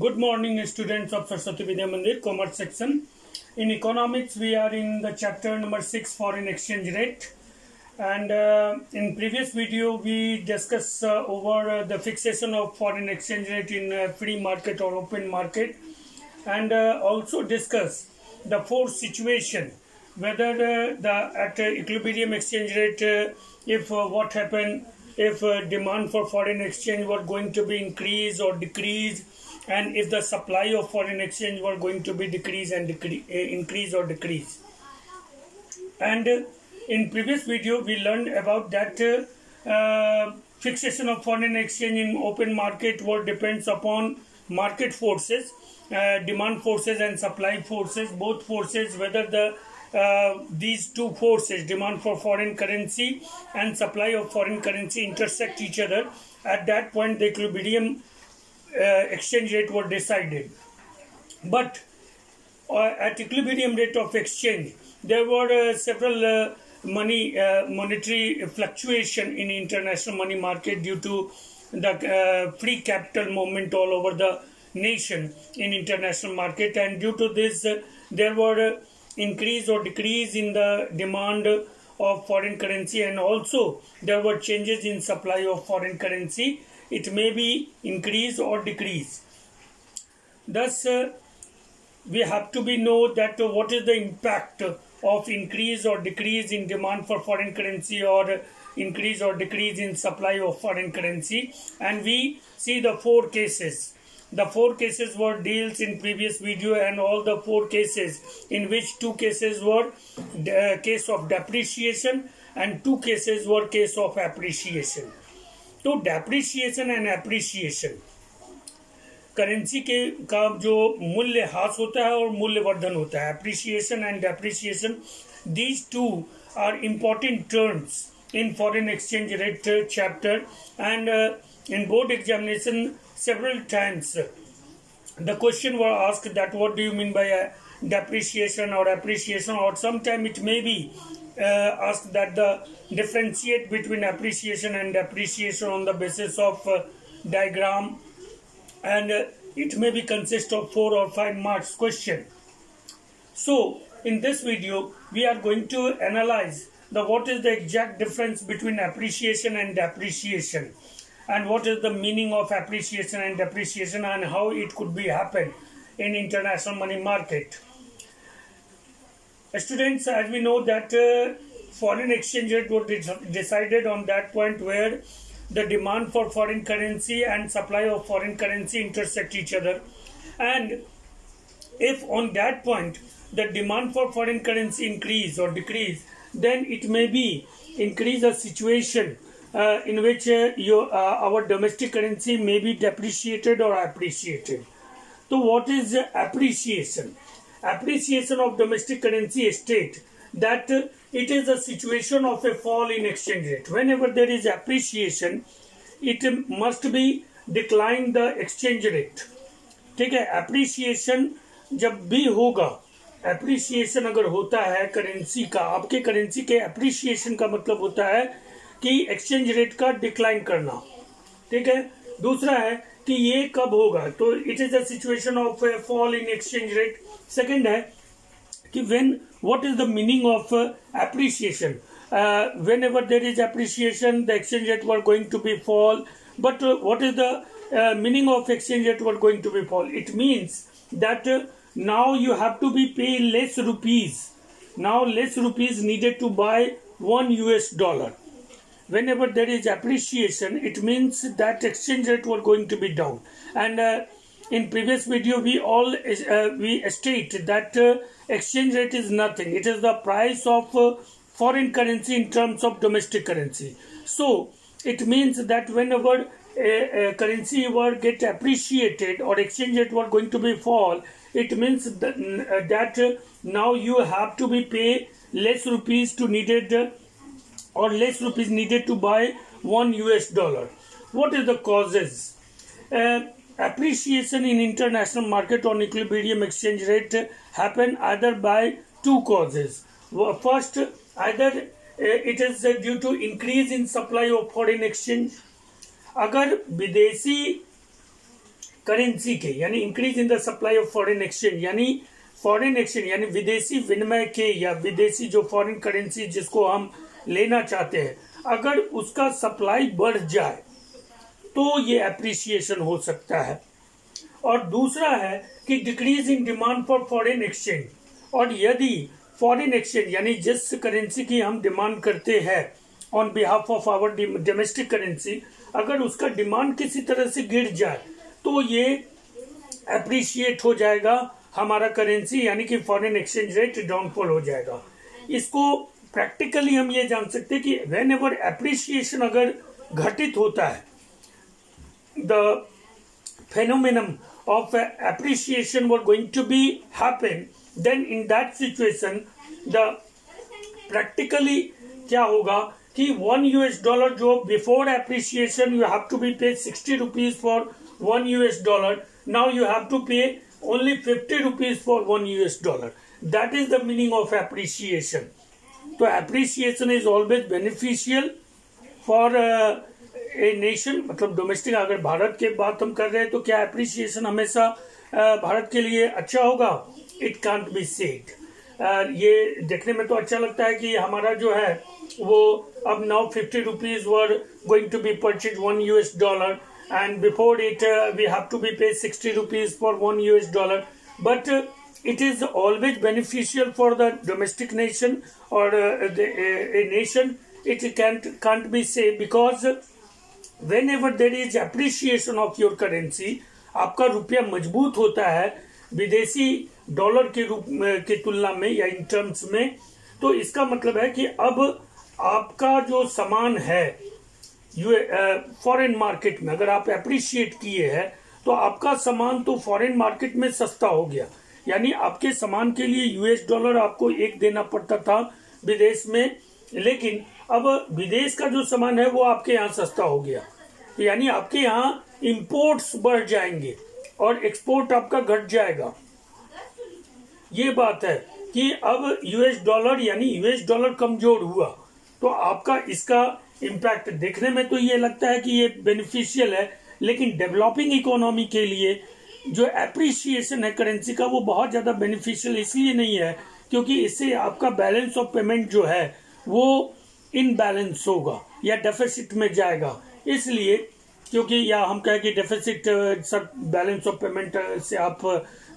Good morning, students of Saraswati Vidya Mandir, Commerce section. In economics, we are in the chapter number 6, foreign exchange rate. And in previous video, we discussed over the fixation of foreign exchange rate in free market or open market, and also discuss the fourth situation, whether at equilibrium exchange rate, if what happened if demand for foreign exchange were going to be increase or decrease, and if the supply of foreign exchange were going to be decrease and increase or decrease. And in previous video we learned about that fixation of foreign exchange in open market what depends upon market forces, demand forces and supply forces, both forces, whether these two forces, demand for foreign currency and supply of foreign currency, intersect each other. At that point the equilibrium exchange rate was decided. But at equilibrium rate of exchange there were several monetary fluctuation in international money market due to the free capital movement all over the nation in international market, and due to this there were increase or decrease in the demand of foreign currency, and also there were changes in supply of foreign currency. It may be increase or decrease. Thus we have to know that what is the impact of increase or decrease in demand for foreign currency or increase or decrease in supply of foreign currency. And we see the four cases. The four cases were deals in previous video, and all the four cases, in which two cases were case of depreciation and two cases were case of appreciation. तो depreciation and appreciation, currency के का जो मूल्य ह्रास होता है और मूल्यवर्धन होता है, appreciation and depreciation, these two are important terms in foreign exchange rate chapter, and in board examination several times the question were asked that what do you mean by depreciation or appreciation, or sometime it may be asked that the differentiate between appreciation and depreciation on the basis of diagram, and it may be consist of 4 or 5 marks question. So in this video we are going to analyze what is the exact difference between appreciation and depreciation, and what is the meaning of appreciation and depreciation, and how it could be happen in international money market. Students, as we know that foreign exchange rate was decided on that point where the demand for foreign currency and supply of foreign currency intersect each other, and if on that point the demand for foreign currency increase or decrease, then it may be increase a situation in which our domestic currency may be depreciated or appreciated. So what is appreciation? Appreciation of domestic currency state that it is a situation of a fall in exchange rate. Whenever there is appreciation, it must be decline the exchange rate. ठीक है, appreciation जब भी होगा, appreciation अगर होता है currency का, आपके करेंसी के एप्रिसिएशन का मतलब होता है कि एक्सचेंज रेट का डिक्लाइन करना. ठीक है, दूसरा है कि ये कब होगा, तो it is a situation of fall in exchange rate. Second है कि when, what is the meaning of appreciation. Whenever there is appreciation the exchange rate were going to be fall, but what is the meaning of exchange rate were going to be fall. It means that now you have to be pay less rupees. Now less rupees needed to buy $1. Whenever there is appreciation, it means that exchange rate were going to be down. And in previous video we state that exchange rate is nothing. It is the price of foreign currency in terms of domestic currency. So it means that whenever a currency were get appreciated or exchange rate were going to be fall, it means that now you have to be pay less rupees to needed or less rupees needed to buy $1. What is the causes? Appreciation in international market on equilibrium exchange rate happen either by two causes. First, either it is due to increase in supply of foreign exchange. अगर विदेशी currency के, यानी increase in the supply of foreign exchange, यानी foreign exchange यानी विदेशी विनिमय के या विदेशी जो फॉरेन करेंसी जिसको हम लेना चाहते हैं, अगर उसका सप्लाई बढ़ जाए तो ये एप्रिसिएशन हो सकता है। और दूसरा है कि decrease in demand for foreign exchange, और यदि फॉरेन एक्सचेंज यानी जिस करेंसी की हम डिमांड करते हैं on behalf of our domestic currency, अगर उसका डिमांड किसी तरह से गिर जाए तो ये एप्रिशिएट हो जाएगा हमारा करेंसी, यानी कि फॉरेन एक्सचेंज रेट डाउनफॉल हो जाएगा। इसको प्रैक्टिकली हम ये जान सकते हैं कि वेन एवर एप्रिशिएशन अगर घटित होता है, the phenomenon of appreciation were going to be happen, then in that situation the practically क्या होगा कि $1 जो before appreciation you have to be paid 60 rupees for $1, now you have to pay only 50 rupees for $1. That is the meaning of appreciation. So appreciation is always beneficial for a nation, मतलब domestic. अगर भारत के बात हम कर रहे हैं तो क्या एप्रिसिएशन हमेशा भारत के लिए अच्छा होगा? It can't be said. ये देखने में तो अच्छा लगता है कि हमारा जो है वो अब now 50 rupees were going to be purchase $1 and before it we have to be pay 60 rupees for $1, but it is always beneficial for the domestic nation or a nation. It can't be said because whenever there is appreciation of your currency, आपका रुपया मजबूत होता है विदेशी dollar के रूप के तुलना में या इन टर्म्स में, तो इसका मतलब है कि अब आपका जो सामान है फॉरेन मार्केट में अगर आप एप्रिशिएट किए हैं तो आपका सामान तो फॉरेन मार्केट में सस्ता हो गया, यानी आपके सामान के लिए $1 आपको एक देना पड़ता था विदेश में, लेकिन अब विदेश का जो सामान है वो आपके यहाँ सस्ता हो गया, यानी आपके यहाँ इंपोर्ट्स बढ़ जाएंगे और एक्सपोर्ट आपका घट जाएगा। ये बात है कि अब $, यानी $, कमजोर हुआ तो आपका इसका इम्पैक्ट देखने में तो ये लगता है कि ये बेनिफिशियल है, लेकिन डेवलपिंग इकोनॉमी के लिए जो एप्रिसिएशन है करेंसी का वो बहुत ज्यादा बेनिफिशियल इसलिए नहीं है क्योंकि इससे आपका बैलेंस ऑफ पेमेंट जो है वो इनबैलेंस होगा या डेफिसिट में जाएगा, इसलिए क्योंकि या हम कहें कि डेफिसिट सब बैलेंस ऑफ पेमेंट से आप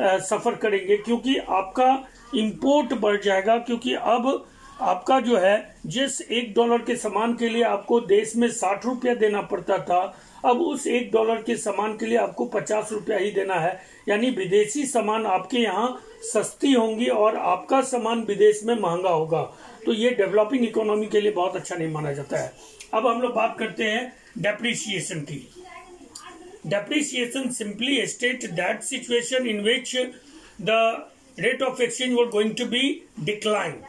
सफर करेंगे क्योंकि आपका इंपोर्ट बढ़ जाएगा, क्योंकि अब आपका जो है जिस $1 के सामान के लिए आपको देश में 60 रुपया देना पड़ता था, अब उस $1 के सामान के लिए आपको 50 रुपया ही देना है, यानी विदेशी सामान आपके यहाँ सस्ती होंगी और आपका सामान विदेश में महंगा होगा, तो ये डेवलपिंग इकोनॉमी के लिए बहुत अच्छा नहीं माना जाता है। अब हम लोग बात करते हैं डेप्रिसिएशन की। Depreciation simply state that situation in which the rate of exchange were going to be decline.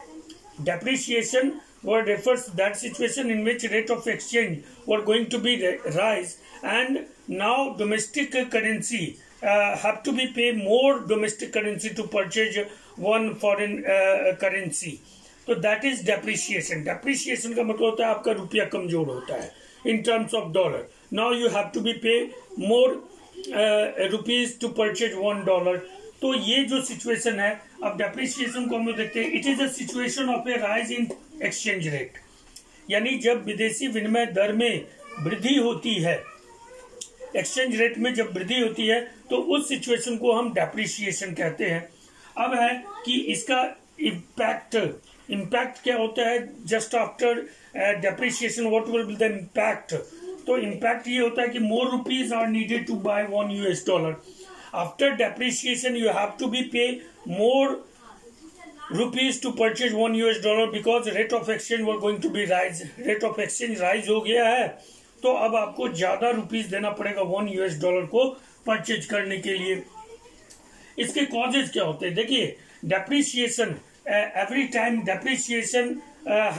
Depreciation word refers that situation in which rate of exchange were going to be rise, and now domestic currency have to be pay more domestic currency to purchase one foreign currency. तो that is depreciation. Depreciation का मतलब होता है आपका रुपया कमजोर होता है in terms of dollar. Now you have to be pay more rupees to purchase $1. तो ये जो सिचुएशन है, अब डेप्रिसिएशन को हम लोग देखते हैं, it is a situation of A rise in exchange rate, यानी जब विदेशी विनिमय दर में वृद्धि होती है, एक्सचेंज रेट में जब वृद्धि होती है तो उस सिचुएशन को हम डेप्रिसिएशन कहते हैं। अब है कि इसका इम्पैक्ट क्या होता है just after depreciation, what will be the impact? तो इम्पैक्ट ये होता है कि more rupees are needed to buy $1। After depreciation, you have to be pay more rupees to purchase $1 because rate of exchange were going to be rise. Rate of exchange rise हो गया है, तो अब आपको ज्यादा रुपीस देना पड़ेगा $1 को परचेज करने के लिए। इसके कॉजेज क्या होते हैं? देखिए, depreciation every time depreciation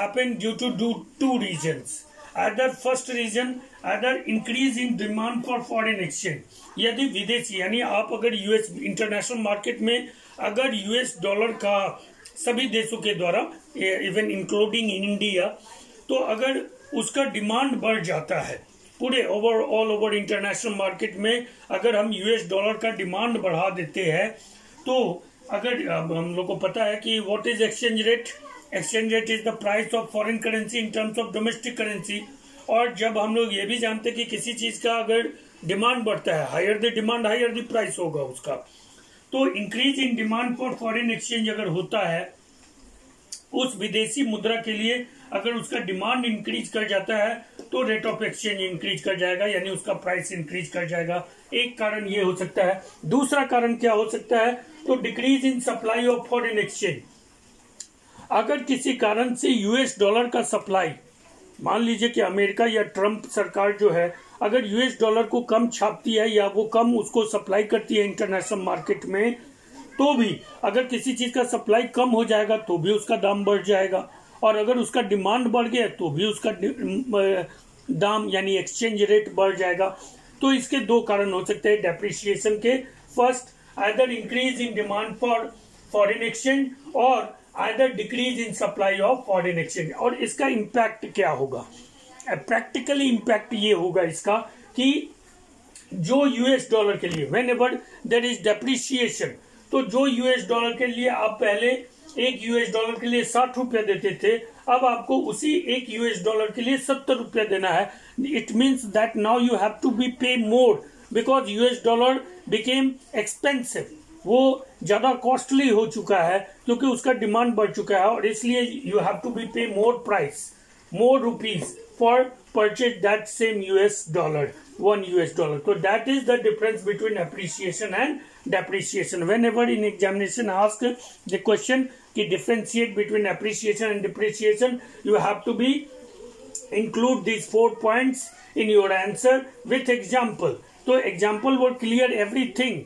happen due to two reasons. Either first reason, either increase in demand for foreign exchange. यदि विदेशी यानी आप अगर यूएस इंटरनेशनल मार्केट में अगर $, का सभी देशों के द्वारा इवन इंक्लूडिंग इन इंडिया, तो अगर उसका डिमांड बढ़ जाता है पूरे ऑल ओवर इंटरनेशनल मार्केट में अगर हम यूएस डॉलर का डिमांड बढ़ा देते हैं, तो अगर हम लोग को पता है कि what is exchange rate is the price of foreign currency in terms of domestic currency. और जब हम लोग ये भी जानते हैं कि किसी चीज का अगर डिमांड बढ़ता है, higher the demand higher the price होगा उसका, तो increase in demand for foreign exchange अगर होता है, उस विदेशी मुद्रा के लिए अगर उसका डिमांड इंक्रीज कर जाता है तो रेट ऑफ एक्सचेंज इंक्रीज कर जाएगा, यानी उसका प्राइस इंक्रीज कर जाएगा। एक कारण ये हो सकता है। दूसरा कारण क्या हो सकता है, तो decrease in supply of foreign exchange. अगर किसी कारण से यूएस डॉलर का सप्लाई, मान लीजिए कि अमेरिका या ट्रंप सरकार जो है अगर यूएस डॉलर को कम छापती है या वो कम उसको सप्लाई करती है इंटरनेशनल मार्केट में, तो भी अगर किसी चीज का सप्लाई कम हो जाएगा तो भी उसका दाम बढ़ जाएगा, और अगर उसका डिमांड बढ़ गया तो भी उसका दाम यानी एक्सचेंज रेट बढ़ जाएगा। तो इसके दो कारण हो सकते हैं डेप्रिसिएशन के। First, either increase in demand for foreign exchange और either decrease in supply of foreign exchange. और इसका इम्पैक्ट क्या होगा, प्रैक्टिकली इम्पैक्ट ये होगा इसका कि जो यूएस डॉलर के लिए whenever there is depreciation, तो जो यूएस डॉलर के लिए आप पहले एक यूएस डॉलर के लिए 60 रुपया देते थे, अब आपको उसी एक यूएस डॉलर के लिए 70 रुपया देना है। It means that now you have to be pay more because US dollar became expensive, वो ज्यादा कॉस्टली हो चुका है क्योंकि उसका डिमांड बढ़ चुका है, और इसलिए you have to be pay more price, more rupees for purchase that same US dollar, one US dollar. So that is the difference between appreciation and depreciation. Whenever in examination ask the question कि differentiate between appreciation and depreciation, you have to be include these 4 points in your answer with example. So example would clear everything